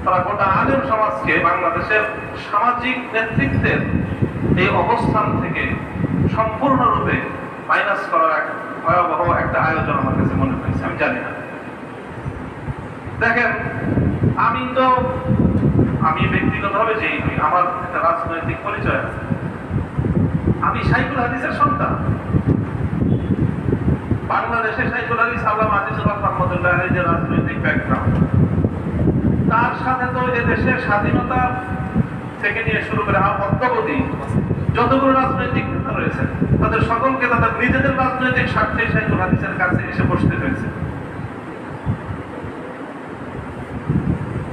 তারা গোটা আলেম সমাজকে বাংলাদেশের সামাজিক নেতৃত্বের এই অবস্থান থেকে সম্পূর্ণরূপে মাইনাস করার এক ভয়াবহ একটা আয়োজন আমার কাছে মনে হয়েছে। আমি জানি না, দেখেন আমি ব্যক্তিগতভাবে যেই আমার একটা রাজনৈতিক পরিচয় আছে। আমি শাইখুল হাদিসের সন্তান। বাংলাদেশে শাইখুল হাদিস আল্লামা আজিজুল হক রহমাতুল্লাহ আলাইহির যে রাজনৈতিক ব্যাকগ্রাউন্ড, তার সাথে তো এদেশের স্বাধীনতা থেকে নিয়ে শুরু করে অদ্যাবধি যতগুলো রাজনৈতিক নেতা রয়েছে তাদের সকলকে তাদের নিজেদের রাজনৈতিক স্বার্থে শাইখুল হাদিসের কাছে এসে বসতে হয়েছে।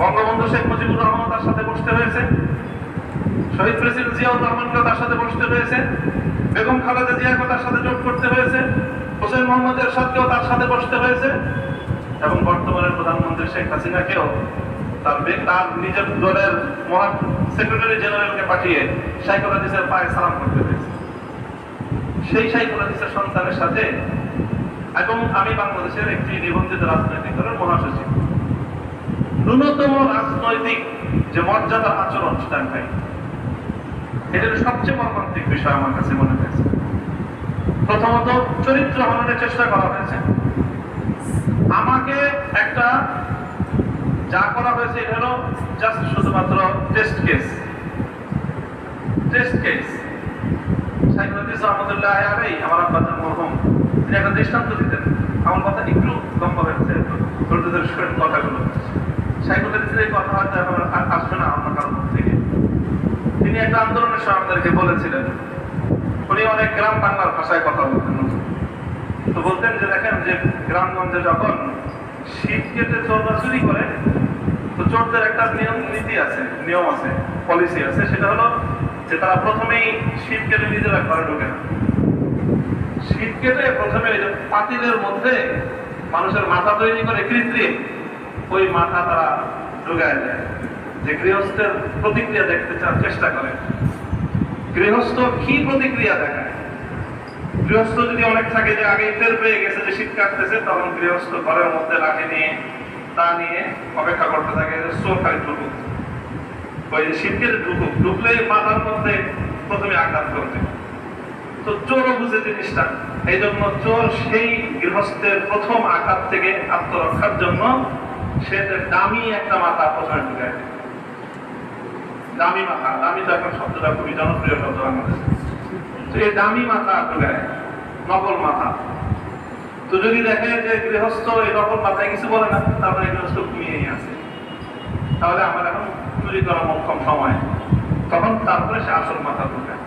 বঙ্গবন্ধু শেখ মুজিবুর রহমান তার সাথে বসতে হয়েছে, শহীদ প্রেসিডেন্ট জিয়াউর রহমানকেও তার সাথে বসতে হয়েছে, বেগম খালেদা জিয়াকে তার সাথে জোট করতে হয়েছে, হোসেন মোহাম্মদ এরশাদকেও তার সাথে বসতে হয়েছে, এবং বর্তমানের প্রধানমন্ত্রী শেখ হাসিনাকেও তার নিজের দলের মহা সেক্রেটারি জেনারেলকে পাঠিয়ে শাইখুল হাদিসের পায়ে সালাম করতে হয়েছে। সেই শাইখুল হাদিসের সন্তানের সাথে, এবং আমি বাংলাদেশের একটি নিবন্ধিত রাজনৈতিক দলের মহাসচিব, ন্যূনতম রাজনৈতিক যে মর্যাদার আচরণ সেটা আমি পাই। এটার সবচেয়ে মর্মান্তিক বিষয় আমার কাছে মনে হয়েছে। প্রথমত চরিত্র হননের চেষ্টা করা হয়েছে। আমাকে একটা যা করা হয়েছে এটা হলো জাস্ট শুধুমাত্র টেস্ট কেস। শাইখুল হাদিস রহমাতুল্লাহ আলাইহি আমার আব্বাজান মরহুম, তিনি একটা দৃষ্টান্ত দিতেন। আমার কথা একটু লম্বা হয়েছে, কথাগুলো শাইখুল হাদিসের এই কথা হয়তো এখন আসবে না অন্য কারণ থেকে। তিনি একটা আন্দোলনের সময় আমাদেরকে বলেছিলেন, উনি অনেক গ্রাম বাংলার ভাষায় কথা বলতেন। তো বলতেন যে দেখেন, যে গ্রামগঞ্জে যখন শীত কেটে চোররা চুরি করে, তো চোরদের একটা নিয়ম আছে, পলিসি আছে, সেটা হলো যে তারা প্রথমেই শীত কেটে নিজেরা ঘরে ঢোকে না। শীত কেটে প্রথমে পাতিলের মধ্যে মানুষের মাথা তৈরি করে কৃত্রিম, ওই মাথা তারা ঢুকায় দেয়, যে গৃহস্থের প্রতিক্রিয়া দেখতে চেষ্টা করে। গৃহস্থ কি প্রতিক্রিয়া দেখায়? গৃহস্থ যদি অনেক থাকে যে আগে টের পেয়ে গেছে যে শীত কাটতেছে, তখন গৃহস্থ ঘরের মধ্যে লাঠি নিয়ে অপেক্ষা করতে থাকে যে চোর খালি ঢুকুক, ওই শীতকে ঢুকলে মাথার মধ্যে প্রথমে আঘাত করবে। তো চোরও বুঝে জিনিসটা, এই জন্য চোর সেই গৃহস্থের প্রথম আঘাত থেকে আত্মরক্ষার জন্য সে দামি একটা মাথা প্রথমে ঢুকায়। দামি মাথা, দামি তো এখন শব্দটা খুবই জনপ্রিয় শব্দ আমাদের। তো এই দামি মাথা ঢুকায়, নকল মাথা। তো যদি দেখে যে গৃহস্থ এই নকল মাথায় কিছু বলে না, তারপরে গৃহস্থ ঘুমিয়েই আছে, তাহলে আমার এখন চুরি করা মোক্ষম সময়, তখন তারপরে সে আসল মাথা ঢুকায়।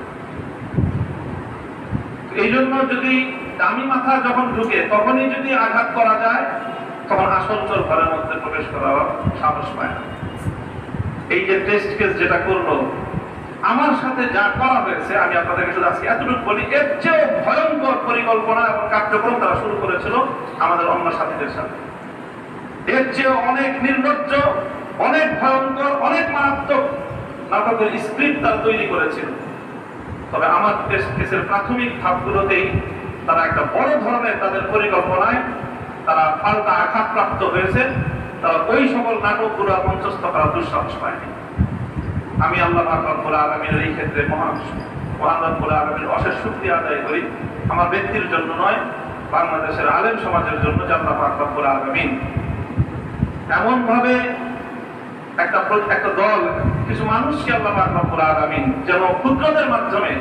এই জন্য যদি দামি মাথা যখন ঢুকে তখনই যদি আঘাত করা যায়, তখন আসল চোর ঘরের মধ্যে প্রবেশ করার সাহস পায় না। এই যে টেস্ট কেস যেটা করলো, আমার সাথে যা করা হয়েছে, আমি আপনাদেরকে শুধু আজকে এতটুকু বলি, এর চেয়ে ভয়ঙ্কর পরিকল্পনা এবং কার্যক্রম তারা শুরু করেছিল আমাদের অন্য সাথীদের সাথে। এর চেয়ে অনেক নির্লজ্জ, অনেক ভয়ঙ্কর, অনেক মারাত্মক নাটকের স্ক্রিপ্ট তারা তৈরি করেছিল। তবে আমার টেস্ট কেসের প্রাথমিক ধাপগুলোতেই তারা একটা বড় ধরনের তাদের পরিকল্পনায় তারা পাল্টা আঘাতপ্রাপ্ত হয়েছে। তারা ওই সকল নাটকগুলো মঞ্চস্থ করার দুঃসাহস পায়নি। আমি আল্লাহ পাক রব্বুল আলামিনের এই ক্ষেত্রে মহান রব্বুল আলামিনের অশেষ শুকরিয়া আদায় করি, আমার ব্যক্তির জন্য নয়, বাংলাদেশের আলেম সমাজের জন্য, যে আল্লাহ পাক রব্বুল আলামিন এমন ভাবে একটা দল, কিছু মানুষকে আল্লাহ পাক রব্বুল আলামিন যেন ক্ষুদ্রদের মাধ্যমে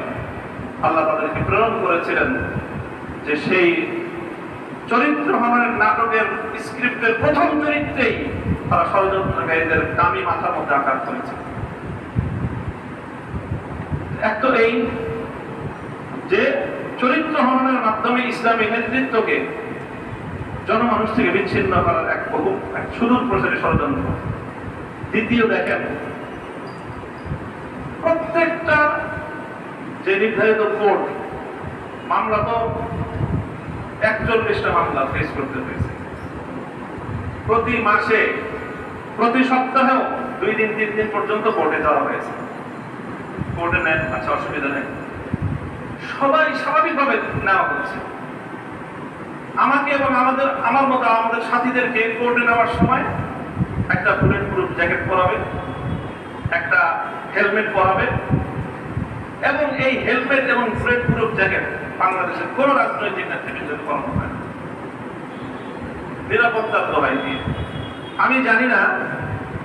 আল্লাহ তাদেরকে প্রেরণ করেছিলেন, যে সেই চরিত্র হননের নাটকের স্ক্রিপ্টের প্রথম চরিত্রেই তারা ষড়যন্ত্রকারীদের দামি মাথার মধ্যে আঘাত করেছে। এক তো এই যে চরিত্র হননের মাধ্যমে ইসলামী নেতৃত্বকে জনমানুষ থেকে বিচ্ছিন্ন করার এক সুদূর প্রসারী ষড়যন্ত্র। দ্বিতীয়, দেখেন প্রত্যেকটা যে নির্ধারিত কোর্ট মামলা, তো 41টা মামলা ফেস করতে হয়েছে। প্রতি মাসে, প্রতি সপ্তাহেও 2 দিন 3 দিন পর্যন্ত কোর্টে যাওয়া হয়েছে। কোর্টে নেন, আচ্ছা অসুবিধা নেই, সবাই স্বাভাবিকভাবে নেওয়া হচ্ছে। আমাকে এবং আমার মতো আমাদের সাথীদেরকে কোর্টে নেওয়ার সময় একটা বুলেট প্রুফ জ্যাকেট পরাবে, হেলমেট পরাবে, এবং এই হেলমেট এবং বুলেট প্রুফ জ্যাকেট বাংলাদেশের কোন রাজনৈতিক নেতৃবৃন্দের পরানো হয় না নিরাপত্তার দোহাই দিয়ে। আমি জানি না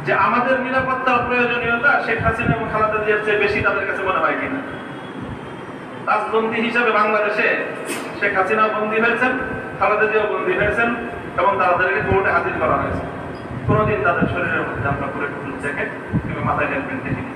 যে আমাদের নিরাপত্তার প্রয়োজনীয়তা শেখ হাসিনা এবং খালেদা জিয়ার চেয়ে বেশি তাদের কাছে মনে হয় কিনা। রাজবন্দী হিসেবে বাংলাদেশে শেখ হাসিনা বন্দী হয়েছেন, খালেদা জিয়াও বন্দী হয়েছেন, এবং তাদেরকে কোর্টে হাজির করা হয়েছে। কোনোদিন তাদের শরীরের মধ্যে আমরা বুলেট প্রুফ জ্যাকেট কিংবা মাথায় হেলমেট দেখিনি।